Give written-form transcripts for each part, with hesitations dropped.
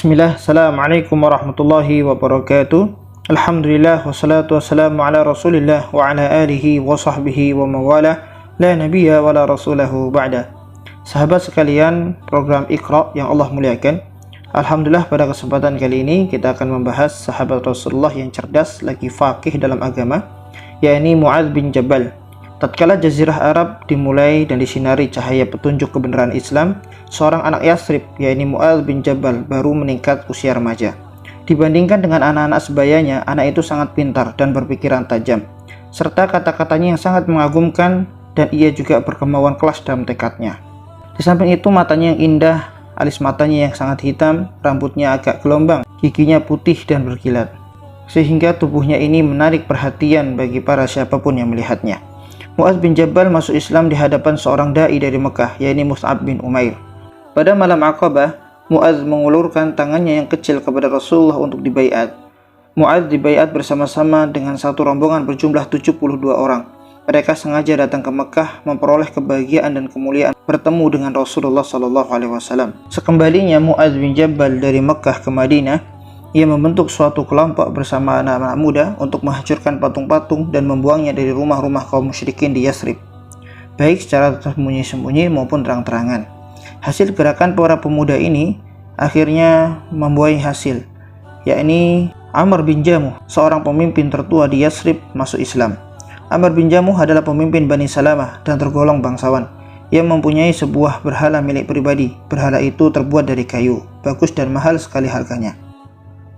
Bismillah, Assalamualaikum warahmatullahi wabarakatuh. Alhamdulillah, wassalatu wassalamu ala rasulillah wa ala alihi wa sahbihi wa mawala, la nabiyya wa la rasulahu ba'da. Sahabat sekalian, program Iqra yang Allah muliakan, Alhamdulillah pada kesempatan kali ini kita akan membahas sahabat Rasulullah yang cerdas lagi faqih dalam agama, yakni Mu'adz bin Jabal. Tatkala Jazirah Arab dimulai dan disinari cahaya petunjuk kebenaran Islam, seorang anak Yathrib, yakni Mu'adz bin Jabal, baru meningkat usia remaja. Dibandingkan dengan anak-anak sebayanya, anak itu sangat pintar dan berpikiran tajam, serta kata-katanya yang sangat mengagumkan, dan ia juga berkemauan kelas dalam tekadnya. Di samping itu, matanya yang indah, alis matanya yang sangat hitam, rambutnya agak gelombang, giginya putih dan berkilat, sehingga tubuhnya ini menarik perhatian bagi para siapapun yang melihatnya. Mu'adz bin Jabal masuk Islam di hadapan seorang da'i dari Mekah, yakni Mus'ab bin Umair. Pada malam Aqabah, Mu'adz mengulurkan tangannya yang kecil kepada Rasulullah untuk dibaiat. Mu'adz dibaiat bersama-sama dengan satu rombongan berjumlah 72 orang. Mereka sengaja datang ke Mekah memperoleh kebahagiaan dan kemuliaan bertemu dengan Rasulullah SAW. Sekembalinya Mu'adz bin Jabal dari Mekah ke Madinah, ia membentuk suatu kelompok bersama anak-anak muda untuk menghancurkan patung-patung dan membuangnya dari rumah-rumah kaum musyrikin di Yathrib, baik secara tersembunyi-sembunyi maupun terang-terangan. Hasil gerakan para pemuda ini akhirnya membuahai hasil, yakni Amr bin Jamuh, seorang pemimpin tertua di Yathrib, masuk Islam. Amr bin Jamuh adalah pemimpin Bani Salamah dan tergolong bangsawan. Ia mempunyai sebuah berhala milik pribadi. Berhala itu terbuat dari kayu, bagus dan mahal sekali harganya.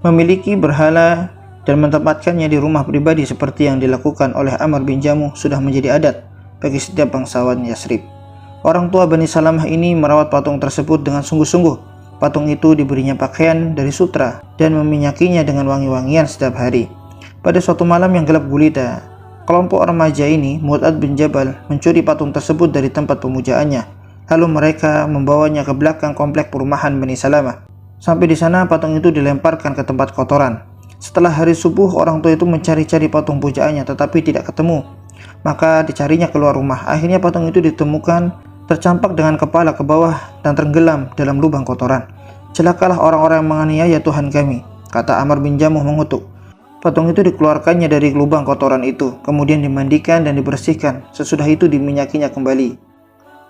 Memiliki berhala dan menempatkannya di rumah pribadi seperti yang dilakukan oleh Amr bin Jamuh sudah menjadi adat bagi setiap bangsawan Yathrib. Orang tua Bani Salamah ini merawat patung tersebut dengan sungguh-sungguh. Patung itu diberinya pakaian dari sutra dan meminyakinya dengan wangi-wangian setiap hari. Pada suatu malam yang gelap gulita, kelompok remaja ini, Mu'adz bin Jabal, mencuri patung tersebut dari tempat pemujaannya. Lalu mereka membawanya ke belakang komplek perumahan Bani Salamah. Sampai di sana, patung itu dilemparkan ke tempat kotoran. Setelah hari subuh, orang tua itu mencari-cari patung pujaannya tetapi tidak ketemu. Maka dicarinya keluar rumah. Akhirnya patung itu ditemukan tercampak dengan kepala ke bawah dan tenggelam dalam lubang kotoran. "Celakalah orang-orang yang menganiaya Tuhan kami," kata Amr bin Jamuh mengutuk. Patung itu dikeluarkannya dari lubang kotoran itu, kemudian dimandikan dan dibersihkan. Sesudah itu diminyakinya kembali.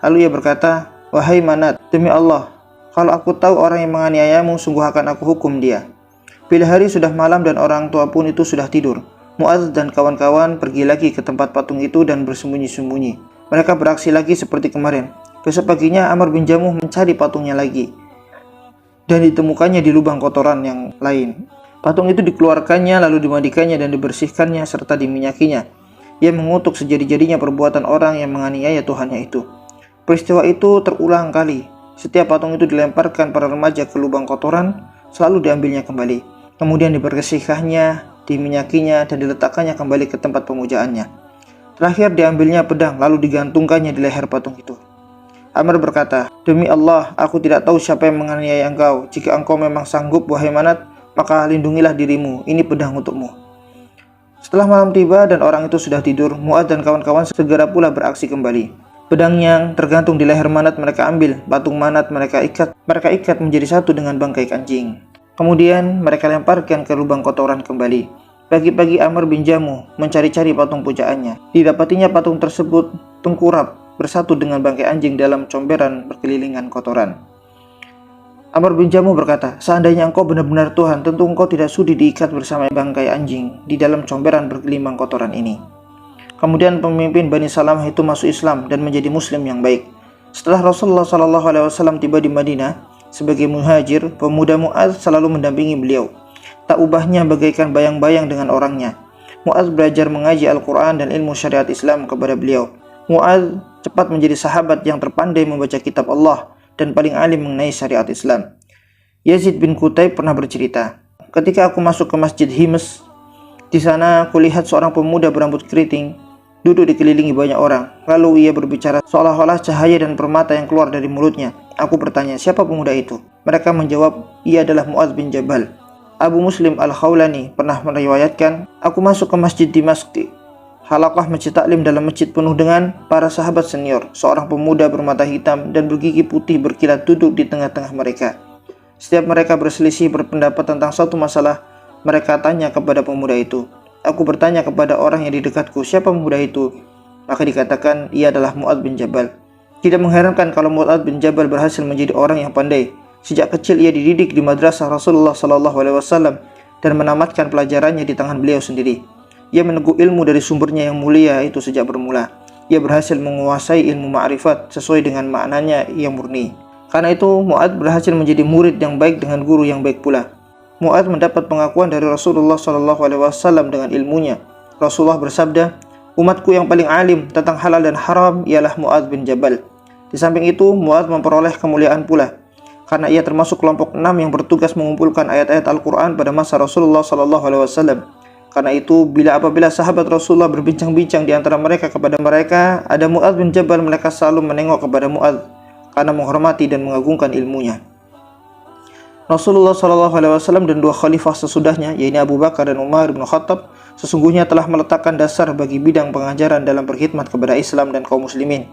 Lalu ia berkata, "Wahai Manat, demi Allah, kalau aku tahu orang yang menganiayamu, sungguh akan aku hukum dia." Bila hari sudah malam dan orang tua pun itu sudah tidur, Mu'adz dan kawan-kawan pergi lagi ke tempat patung itu dan bersembunyi-sembunyi. Mereka beraksi lagi seperti kemarin. Besok paginya Amr bin Jamuh mencari patungnya lagi dan ditemukannya di lubang kotoran yang lain. Patung itu dikeluarkannya, lalu dimandikannya dan dibersihkannya serta diminyakinya. Ia mengutuk sejadi-jadinya perbuatan orang yang menganiaya Tuhannya itu. Peristiwa itu terulang kali. Setiap patung itu dilemparkan para remaja ke lubang kotoran, selalu diambilnya kembali. Kemudian dibersihkannya, diminyakinya, dan diletakkannya kembali ke tempat pemujaannya. Terakhir diambilnya pedang, lalu digantungkannya di leher patung itu. Amr berkata, "Demi Allah, aku tidak tahu siapa yang menganiaya engkau. Jika engkau memang sanggup, wahai Manat, maka lindungilah dirimu. Ini pedang untukmu." Setelah malam tiba dan orang itu sudah tidur, Mu'adz dan kawan-kawan segera pula beraksi kembali. Pedang yang tergantung di leher Manat mereka ambil, patung Manat mereka ikat menjadi satu dengan bangkai anjing. Kemudian mereka lemparkan ke lubang kotoran kembali. Pagi-pagi Amr bin Jamuh mencari-cari patung pujaannya. Didapatinya patung tersebut tengkurap bersatu dengan bangkai anjing dalam comberan berkelilingan kotoran. Amr bin Jamuh berkata, "Seandainya engkau benar-benar Tuhan, tentu engkau tidak sudi diikat bersama bangkai anjing di dalam comberan bergelimang kotoran ini." Kemudian pemimpin Bani Salamah itu masuk Islam dan menjadi muslim yang baik. Setelah Rasulullah SAW tiba di Madinah sebagai muhajir, pemuda Mu'adz selalu mendampingi beliau. Tak ubahnya bagaikan bayang-bayang dengan orangnya. Mu'adz belajar mengaji Al-Quran dan ilmu syariat Islam kepada beliau. Mu'adz cepat menjadi sahabat yang terpandai membaca kitab Allah dan paling alim mengenai syariat Islam. Yazid bin Qutaib pernah bercerita, "Ketika aku masuk ke Masjid Hims, di sana kulihat seorang pemuda berambut keriting duduk dikelilingi banyak orang. Lalu ia berbicara seolah-olah cahaya dan permata yang keluar dari mulutnya. Aku bertanya, siapa pemuda itu? Mereka menjawab, ia adalah Mu'adz bin Jabal." Abu Muslim Al-Khawlani pernah meriwayatkan, "Aku masuk ke masjid Damaskus. Halaqah masjid taklim dalam masjid penuh dengan para sahabat senior. Seorang pemuda bermata hitam dan bergigi putih berkilat duduk di tengah-tengah mereka. Setiap mereka berselisih berpendapat tentang suatu masalah, mereka tanya kepada pemuda itu. Aku bertanya kepada orang yang di dekatku, siapa pemuda itu? Maka dikatakan, ia adalah Mu'adz bin Jabal. Tidak mengherankan kalau Mu'adz bin Jabal berhasil menjadi orang yang pandai. Sejak kecil ia dididik di madrasah Rasulullah SAW dan menamatkan pelajarannya di tangan beliau sendiri. Ia meneguk ilmu dari sumbernya yang mulia itu sejak bermula. Ia berhasil menguasai ilmu ma'rifat sesuai dengan maknanya yang murni. Karena itu, Mu'adz berhasil menjadi murid yang baik dengan guru yang baik pula. Mu'adz mendapat pengakuan dari Rasulullah SAW dengan ilmunya. Rasulullah bersabda, umatku yang paling alim tentang halal dan haram ialah Mu'adz bin Jabal. Di samping itu, Mu'adz memperoleh kemuliaan pula, karena ia termasuk kelompok 6 yang bertugas mengumpulkan ayat-ayat Al-Quran pada masa Rasulullah SAW. Karena itu, apabila sahabat Rasulullah berbincang-bincang di antara mereka kepada mereka, ada Mu'adz bin Jabal, mereka selalu menengok kepada Mu'adz karena menghormati dan mengagungkan ilmunya. Rasulullah SAW dan dua khalifah sesudahnya, yaitu Abu Bakar dan Umar bin Khattab, sesungguhnya telah meletakkan dasar bagi bidang pengajaran dalam berkhidmat kepada Islam dan kaum muslimin.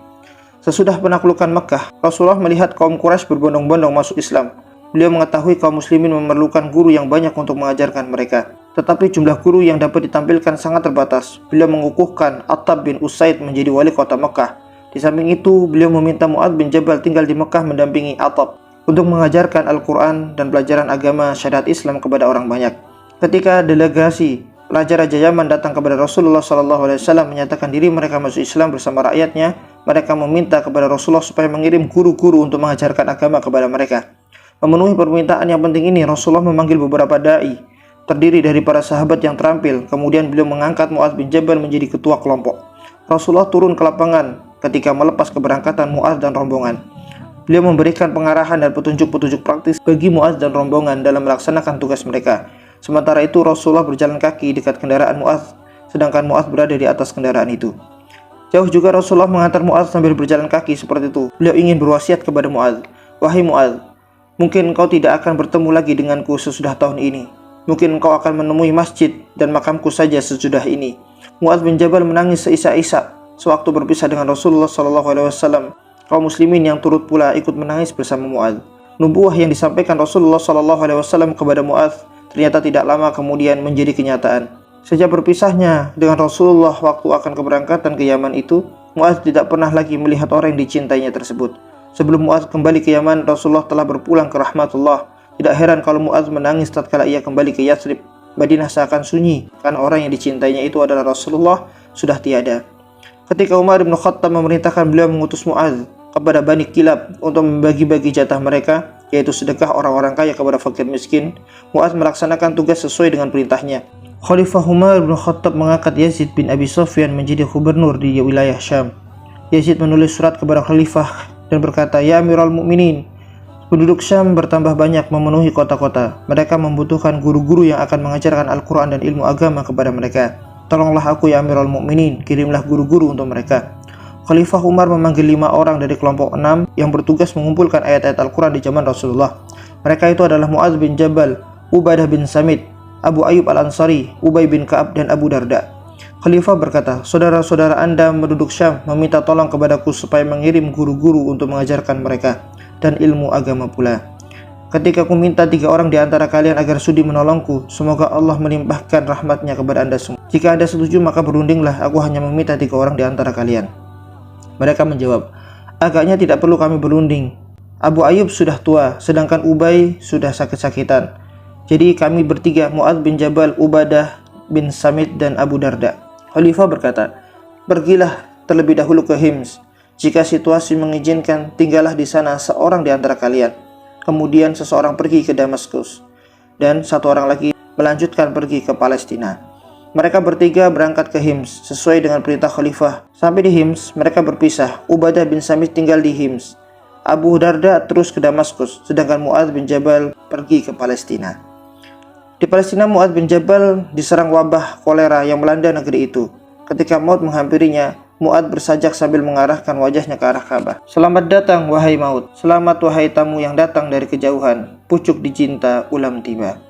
Sesudah penaklukan Mekah, Rasulullah melihat kaum Quraisy berbondong-bondong masuk Islam. Beliau mengetahui kaum muslimin memerlukan guru yang banyak untuk mengajarkan mereka. Tetapi jumlah guru yang dapat ditampilkan sangat terbatas. Beliau mengukuhkan Attab bin Usaid menjadi wali kota Mekah. Di samping itu, beliau meminta Mu'adz bin Jabal tinggal di Mekah mendampingi Attab untuk mengajarkan Al-Quran dan pelajaran agama syariat Islam kepada orang banyak. Ketika delegasi raja-raja Yaman datang kepada Rasulullah SAW menyatakan diri mereka masuk Islam bersama rakyatnya, mereka meminta kepada Rasulullah supaya mengirim guru-guru untuk mengajarkan agama kepada mereka. Memenuhi permintaan yang penting ini, Rasulullah memanggil beberapa da'i terdiri dari para sahabat yang terampil. Kemudian beliau mengangkat Mu'adz bin Jabal menjadi ketua kelompok. Rasulullah turun ke lapangan ketika melepas keberangkatan Mu'adz dan rombongan. Beliau memberikan pengarahan dan petunjuk-petunjuk praktis bagi Mu'adz dan rombongan dalam melaksanakan tugas mereka. Sementara itu Rasulullah berjalan kaki dekat kendaraan Mu'adz, sedangkan Mu'adz berada di atas kendaraan itu. Jauh juga Rasulullah mengantar Mu'adz sambil berjalan kaki seperti itu. Beliau ingin berwasiat kepada Mu'adz, wahai Mu'adz, mungkin engkau tidak akan bertemu lagi denganku sesudah tahun ini. Mungkin engkau akan menemui masjid dan makamku saja sesudah ini. Mu'adz bin Jabal menangis seisak-isak sewaktu berpisah dengan Rasulullah SAW. Kaum muslimin yang turut pula ikut menangis bersama Mu'adz. Nubuwah yang disampaikan Rasulullah SAW kepada Mu'adz ternyata tidak lama kemudian menjadi kenyataan. Sejak berpisahnya dengan Rasulullah waktu akan keberangkatan ke Yaman itu, Mu'adz tidak pernah lagi melihat orang yang dicintainya tersebut. Sebelum Mu'adz kembali ke Yaman, Rasulullah telah berpulang ke rahmatullah. Tidak heran kalau Mu'adz menangis tatkala ia kembali ke Yathrib. Madinah seakan sunyi, karena orang yang dicintainya itu adalah Rasulullah sudah tiada. Ketika Umar bin Khattab memerintahkan beliau mengutus Mu'adz kepada Bani Kilab untuk membagi-bagi jatah mereka, yaitu sedekah orang-orang kaya kepada fakir miskin, Mu'adz melaksanakan tugas sesuai dengan perintahnya. Khalifah Umar bin Khattab mengangkat Yazid bin Abi Sufyan menjadi gubernur di wilayah Syam. Yazid menulis surat kepada khalifah dan berkata, "Ya Amirul Mukminin, penduduk Syam bertambah banyak memenuhi kota-kota. Mereka membutuhkan guru-guru yang akan mengajarkan Al-Quran dan ilmu agama kepada mereka. Tolonglah aku ya Amirul Mukminin, kirimlah guru-guru untuk mereka." Khalifah Umar memanggil 5 orang dari kelompok 6 yang bertugas mengumpulkan ayat-ayat Al-Quran di zaman Rasulullah. Mereka itu adalah Mu'adz bin Jabal, Ubadah bin Samit, Abu Ayyub Al-Ansari, Ubay bin Ka'ab, dan Abu Darda. Khalifah berkata, "Saudara-saudara Anda penduduk Syam meminta tolong kepadaku supaya mengirim guru-guru untuk mengajarkan mereka dan ilmu agama pula. Ketika aku minta 3 orang di antara kalian agar sudi menolongku, semoga Allah melimpahkan rahmatnya kepada Anda semua. Jika Anda setuju maka berundinglah, aku hanya meminta 3 orang di antara kalian." Mereka menjawab, "Agaknya tidak perlu kami berunding. Abu Ayyub sudah tua, sedangkan Ubay sudah sakit-sakitan. Jadi kami bertiga, Mu'adz bin Jabal, Ubadah bin Samit, dan Abu Darda." Khalifah berkata, "Pergilah terlebih dahulu ke Hims. Jika situasi mengizinkan, tinggallah di sana seorang di antara kalian. Kemudian seseorang pergi ke Damaskus, dan 1 orang lagi melanjutkan pergi ke Palestina." Mereka bertiga berangkat ke Hims sesuai dengan perintah Khalifah. Sampai di Hims, mereka berpisah. Ubadah bin Samit tinggal di Hims. Abu Darda terus ke Damaskus, sedangkan Mu'adz bin Jabal pergi ke Palestina. Di Palestina, Mu'adz bin Jabal diserang wabah kolera yang melanda negeri itu. Ketika maut menghampirinya, Mu'adz bersajak sambil mengarahkan wajahnya ke arah Ka'bah. "Selamat datang wahai maut, selamat wahai tamu yang datang dari kejauhan, pucuk dicinta ulam tiba."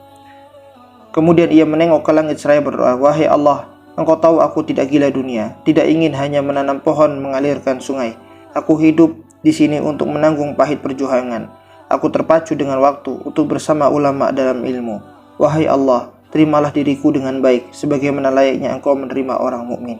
Kemudian ia menengok ke langit seraya berdoa, "Wahai Allah, Engkau tahu aku tidak gila dunia, tidak ingin hanya menanam pohon mengalirkan sungai. Aku hidup di sini untuk menanggung pahit perjuangan. Aku terpacu dengan waktu untuk bersama ulama dalam ilmu. Wahai Allah, terimalah diriku dengan baik, sebagaimana layaknya Engkau menerima orang mukmin.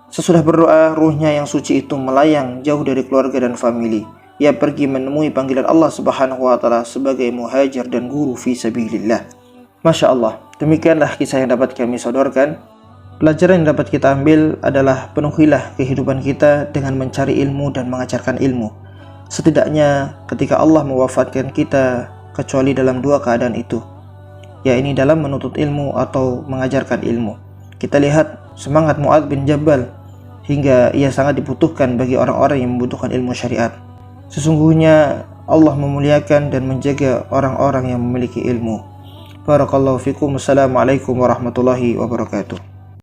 Sesudah berdoa, ruhnya yang suci itu melayang jauh dari keluarga dan famili. Ia pergi menemui panggilan Allah Subhanahu wa Ta'ala sebagai muhajir dan guru fi sabilillah. Masya Allah, demikianlah kisah yang dapat kami sodorkan. Pelajaran yang dapat kita ambil adalah penuhilah kehidupan kita dengan mencari ilmu dan mengajarkan ilmu. Setidaknya ketika Allah mewafatkan kita, kecuali dalam dua keadaan itu, yaitu dalam menuntut ilmu atau mengajarkan ilmu. Kita lihat semangat Mu'adz bin Jabal hingga ia sangat dibutuhkan bagi orang-orang yang membutuhkan ilmu syariat. Sesungguhnya Allah memuliakan dan menjaga orang-orang yang memiliki ilmu. Barakallahu fikum. Assalamualaikum warahmatullahi wabarakatuh.